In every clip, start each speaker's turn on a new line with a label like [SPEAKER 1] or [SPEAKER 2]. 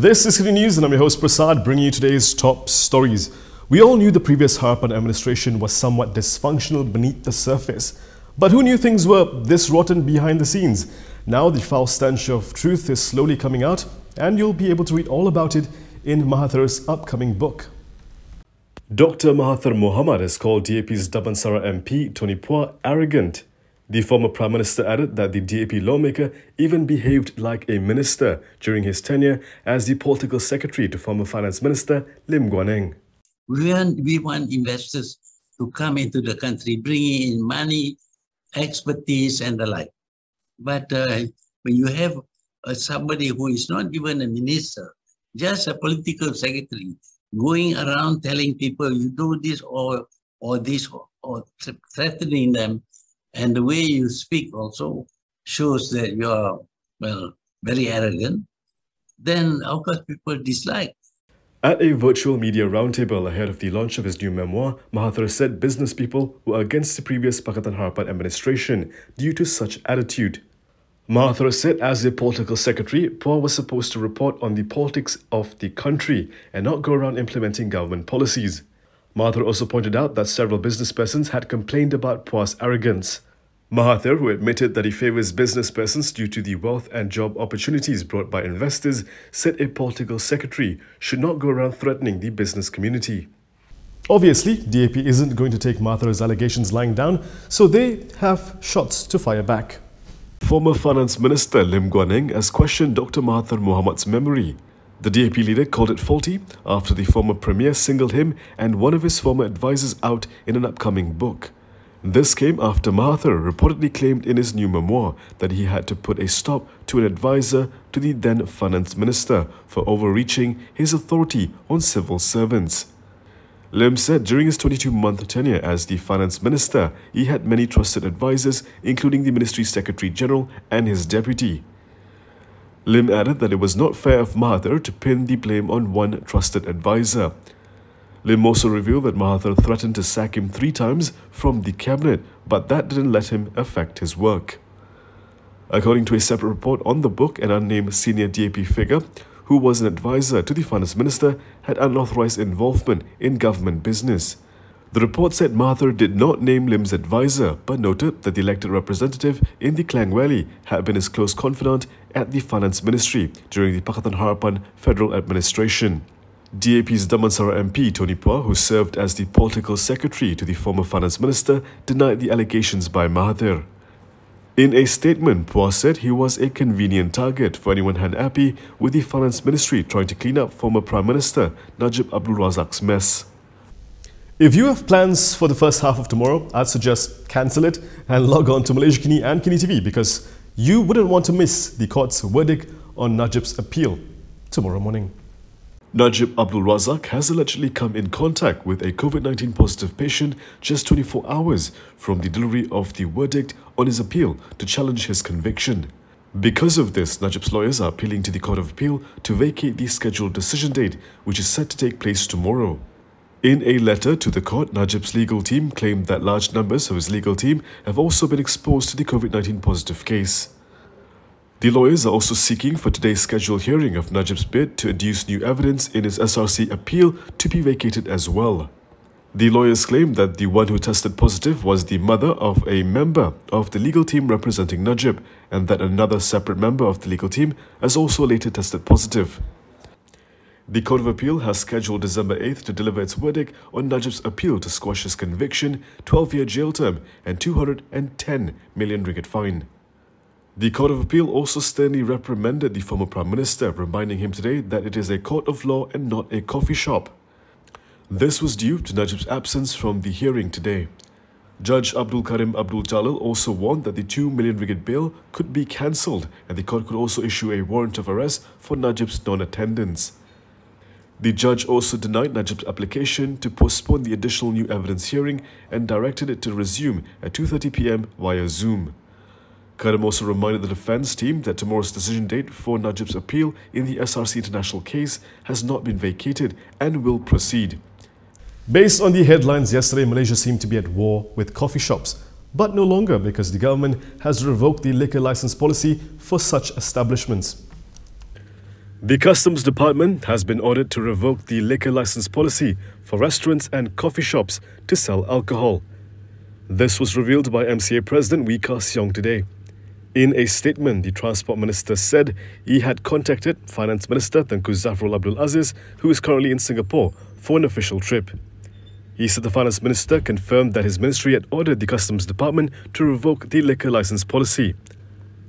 [SPEAKER 1] This is KiniNews and I'm your host Prasad, bringing you today's top stories. We all knew the previous Harapan administration was somewhat dysfunctional beneath the surface. But who knew things were this rotten behind the scenes? Now the foul stench of truth is slowly coming out, and you'll be able to read all about it in Mahathir's upcoming book. Dr. Mahathir Mohamad has called DAP's Damansara MP Tony Pua arrogant. The former Prime Minister added that the DAP lawmaker even behaved like a minister during his tenure as the political secretary to former Finance Minister Lim Guan Eng.
[SPEAKER 2] We want investors to come into the country, bringing in money, expertise and the like. But when you have somebody who is not even a minister, just a political secretary, going around telling people you do this or this or threatening them, and the way you speak also shows that you are, well, very arrogant, then of course people dislike.
[SPEAKER 1] At a virtual media roundtable ahead of the launch of his new memoir, Mahathir said business people were against the previous Pakatan Harapan administration due to such attitude. Mahathir said as a political secretary, Pua was supposed to report on the politics of the country and not go around implementing government policies. Mahathir also pointed out that several business persons had complained about Pua's arrogance. Mahathir, who admitted that he favours business persons due to the wealth and job opportunities brought by investors, said a political secretary should not go around threatening the business community. Obviously, DAP isn't going to take Mahathir's allegations lying down, so they have shots to fire back. Former Finance Minister Lim Guan Eng has questioned Dr. Mahathir Mohamad's memory. The DAP leader called it faulty after the former premier singled him and one of his former advisors out in an upcoming book. This came after Mahathir reportedly claimed in his new memoir that he had to put a stop to an advisor to the then finance minister for overreaching his authority on civil servants. Lim said during his 22-month tenure as the finance minister, he had many trusted advisors, including the ministry secretary general and his deputy. Lim added that it was not fair of Mahathir to pin the blame on one trusted advisor. Lim also revealed that Mahathir threatened to sack him 3 times from the cabinet, but that didn't let him affect his work. According to a separate report on the book, an unnamed senior DAP figure, who was an advisor to the finance minister, had unauthorized involvement in government business. The report said Mahathir did not name Lim's advisor, but noted that the elected representative in the Klang Valley had been his close confidant at the finance ministry during the Pakatan Harapan federal administration. DAP's Damansara MP Tony Pua, who served as the political secretary to the former finance minister, denied the allegations by Mahathir. In a statement, Pua said he was a convenient target for anyone unhappy with the finance ministry trying to clean up former Prime Minister Najib Abdul Razak's mess. If you have plans for the first half of tomorrow, I'd suggest cancel it and log on to Malaysia Kini and KiniTV because you wouldn't want to miss the court's verdict on Najib's appeal tomorrow morning. Najib Abdul Razak has allegedly come in contact with a COVID-19 positive patient just 24 hours from the delivery of the verdict on his appeal to challenge his conviction. Because of this, Najib's lawyers are appealing to the Court of Appeal to vacate the scheduled decision date, which is set to take place tomorrow. In a letter to the court, Najib's legal team claimed that large numbers of his legal team have also been exposed to the COVID-19 positive case. The lawyers are also seeking for today's scheduled hearing of Najib's bid to adduce new evidence in his SRC appeal to be vacated as well. The lawyers claim that the one who tested positive was the mother of a member of the legal team representing Najib, and that another separate member of the legal team has also later tested positive. The Court of Appeal has scheduled December 8th to deliver its verdict on Najib's appeal to squash his conviction, 12-year jail term and 210 million ringgit fine. The Court of Appeal also sternly reprimanded the former Prime Minister, reminding him today that it is a court of law and not a coffee shop. This was due to Najib's absence from the hearing today. Judge Abdul Karim Abdul Jalil also warned that the 2 million ringgit bail could be cancelled and the court could also issue a warrant of arrest for Najib's non-attendance. The judge also denied Najib's application to postpone the additional new evidence hearing and directed it to resume at 2:30 p.m. via Zoom. Karim also reminded the defense team that tomorrow's decision date for Najib's appeal in the SRC International case has not been vacated and will proceed. Based on the headlines yesterday, Malaysia seemed to be at war with coffee shops, but no longer because the government has revoked the liquor license policy for such establishments. The Customs Department has been ordered to revoke the liquor license policy for restaurants and coffee shops to sell alcohol. This was revealed by MCA President Wee Ka Siong today. In a statement, the Transport Minister said he had contacted Finance Minister Tengku Zafrul Abdul Aziz, who is currently in Singapore, for an official trip. He said the Finance Minister confirmed that his ministry had ordered the Customs Department to revoke the liquor license policy.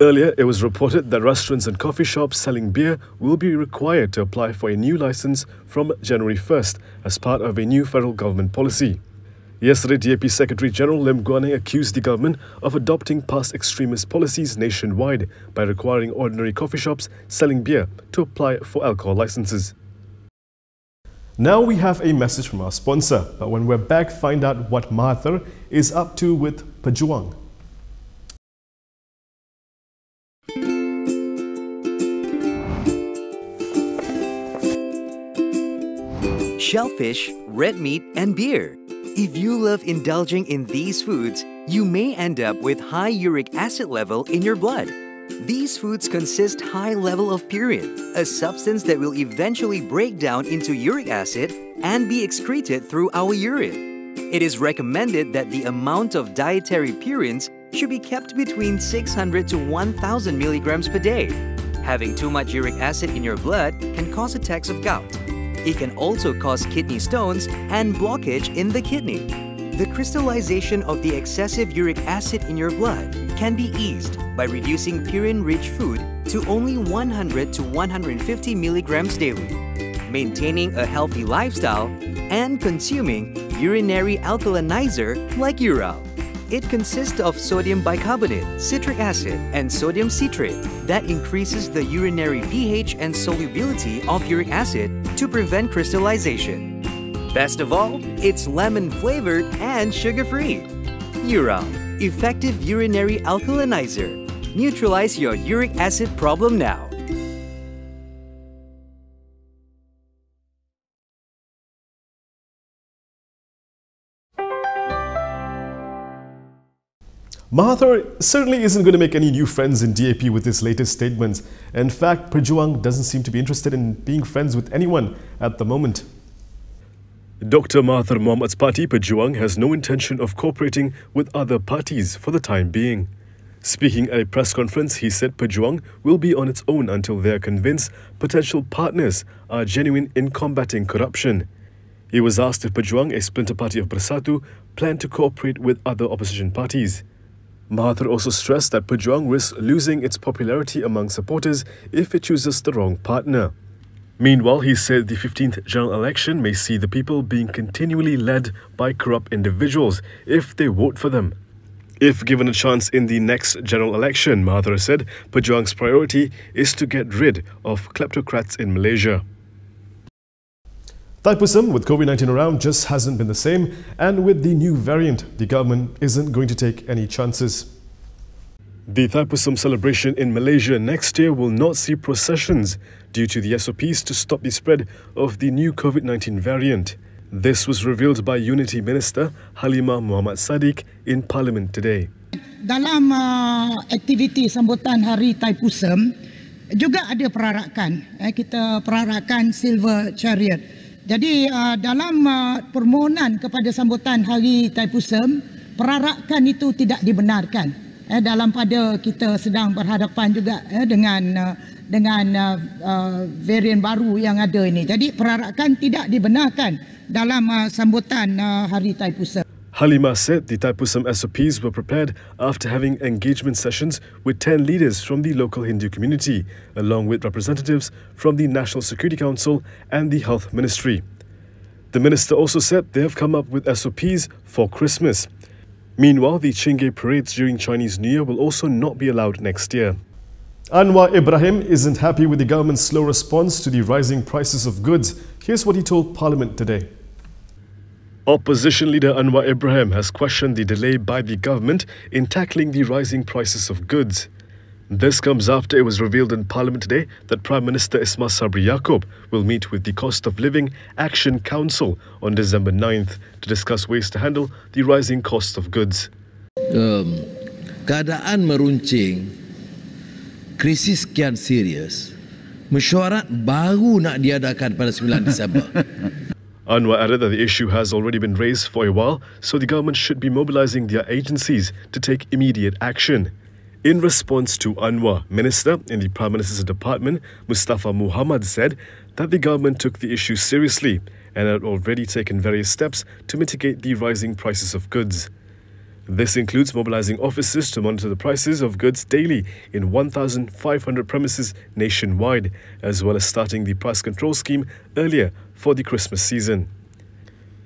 [SPEAKER 1] Earlier, it was reported that restaurants and coffee shops selling beer will be required to apply for a new license from January 1st as part of a new federal government policy. Yesterday, DAP Secretary General Lim Guan Eng accused the government of adopting past extremist policies nationwide by requiring ordinary coffee shops selling beer to apply for alcohol licenses. Now we have a message from our sponsor, but when we're back, find out what Mahathir is up to with Pejuang.
[SPEAKER 3] Shellfish, red meat, and beer. If you love indulging in these foods, you may end up with high uric acid level in your blood. These foods consist high level of purine, a substance that will eventually break down into uric acid and be excreted through our urine. It is recommended that the amount of dietary purines should be kept between 600 to 1000 milligrams per day. Having too much uric acid in your blood can cause attacks of gout. It can also cause kidney stones and blockage in the kidney. The crystallization of the excessive uric acid in your blood can be eased by reducing purine-rich food to only 100 to 150 milligrams daily, maintaining a healthy lifestyle, and consuming urinary alkalinizer like Ural. It consists of sodium bicarbonate, citric acid, and sodium citrate that increases the urinary pH and solubility of uric acid to prevent crystallization. Best of all, it's lemon-flavored and sugar-free. Ural, effective urinary alkalinizer. Neutralize your uric acid problem now.
[SPEAKER 1] Mahathir certainly isn't going to make any new friends in DAP with his latest statements. In fact, Pejuang doesn't seem to be interested in being friends with anyone at the moment. Dr. Mahathir Mohamad's party, Pejuang, has no intention of cooperating with other parties for the time being. Speaking at a press conference, he said Pejuang will be on its own until they are convinced potential partners are genuine in combating corruption. He was asked if Pejuang, a splinter party of Bersatu, planned to cooperate with other opposition parties. Mahathir also stressed that Pejuang risks losing its popularity among supporters if it chooses the wrong partner. Meanwhile, he said the 15th general election may see the people being continually led by corrupt individuals if they vote for them. If given a chance in the next general election, Mahathir said Pejuang's priority is to get rid of kleptocrats in Malaysia. Thaipusam with COVID-19 around just hasn't been the same, and with the new variant, the government isn't going to take any chances. The Thaipusam celebration in Malaysia next year will not see processions due to the SOPs to stop the spread of the new COVID-19 variant. This was revealed by Unity Minister Halimah Muhammad Sadiq in Parliament today.
[SPEAKER 4] Dalam aktiviti sambutan Hari Thaipusam juga ada perarakan. Kita perarakan Silver Chariot. Jadi dalam permohonan kepada sambutan Hari Thaipusam, perarakan itu tidak dibenarkan. Dalam pada kita sedang berhadapan juga dengan varian baru yang ada ini. Jadi perarakan tidak dibenarkan dalam sambutan Hari Thaipusam.
[SPEAKER 1] Halimah said the Thaipusam SOPs were prepared after having engagement sessions with 10 leaders from the local Hindu community, along with representatives from the National Security Council and the Health Ministry. The minister also said they have come up with SOPs for Christmas. Meanwhile, the Chingay parades during Chinese New Year will also not be allowed next year. Anwar Ibrahim isn't happy with the government's slow response to the rising prices of goods. Here's what he told Parliament today. Opposition leader Anwar Ibrahim has questioned the delay by the government in tackling the rising prices of goods. This comes after it was revealed in Parliament today that Prime Minister Ismail Sabri Yaakob will meet with the Cost of Living Action Council on December 9th to discuss ways to handle the rising cost of goods.
[SPEAKER 5] Keadaan meruncing, krisis kian serius, mesyuarat baru nak diadakan pada 9 Disember.
[SPEAKER 1] Anwar added that the issue has already been raised for a while, so the government should be mobilizing their agencies to take immediate action. In response to Anwar, Minister in the Prime Minister's Department, Mahathir Mohamad, said that the government took the issue seriously and had already taken various steps to mitigate the rising prices of goods. This includes mobilizing officers to monitor the prices of goods daily in 1,500 premises nationwide, as well as starting the price control scheme earlier for the Christmas season.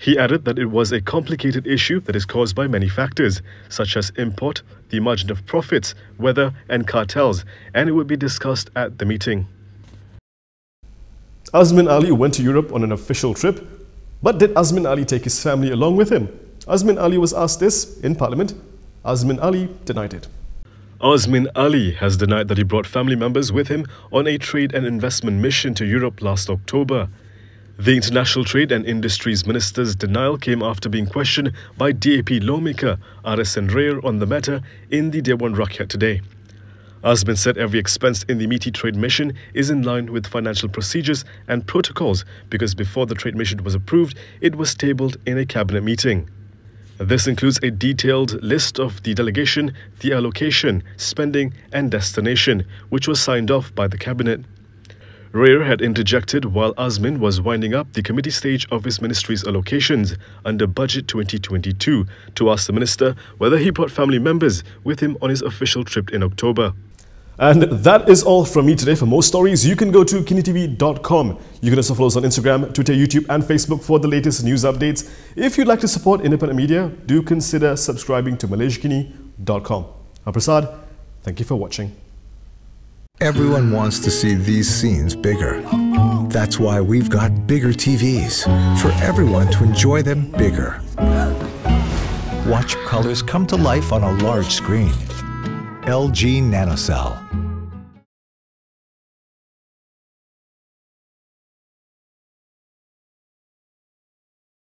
[SPEAKER 1] He added that it was a complicated issue that is caused by many factors, such as import, the margin of profits, weather and cartels, and it would be discussed at the meeting. Azmin Ali went to Europe on an official trip, but did Azmin Ali take his family along with him? Azmin Ali was asked this in Parliament. Azmin Ali denied it. Azmin Ali has denied that he brought family members with him on a trade and investment mission to Europe last October. The International Trade and Industries Minister's denial came after being questioned by DAP lawmaker RSN Rayer on the matter in the Dewan Rakyat today. Azmin said every expense in the meaty trade mission is in line with financial procedures and protocols because before the trade mission was approved, it was tabled in a cabinet meeting. This includes a detailed list of the delegation, the allocation, spending and destination, which was signed off by the cabinet. Rayer had interjected while Azmin was winding up the committee stage of his ministry's allocations under Budget 2022 to ask the minister whether he brought family members with him on his official trip in October. And that is all from me today. For more stories, you can go to KiniTV.com. You can also follow us on Instagram, Twitter, YouTube and Facebook for the latest news updates. If you'd like to support independent media, do consider subscribing to MalaysiaKini.com. I'm Prasad. Thank you for watching.
[SPEAKER 6] Everyone wants to see these scenes bigger. That's why we've got bigger TVs for everyone to enjoy them bigger. Watch colors come to life on a large screen. LG NanoCell.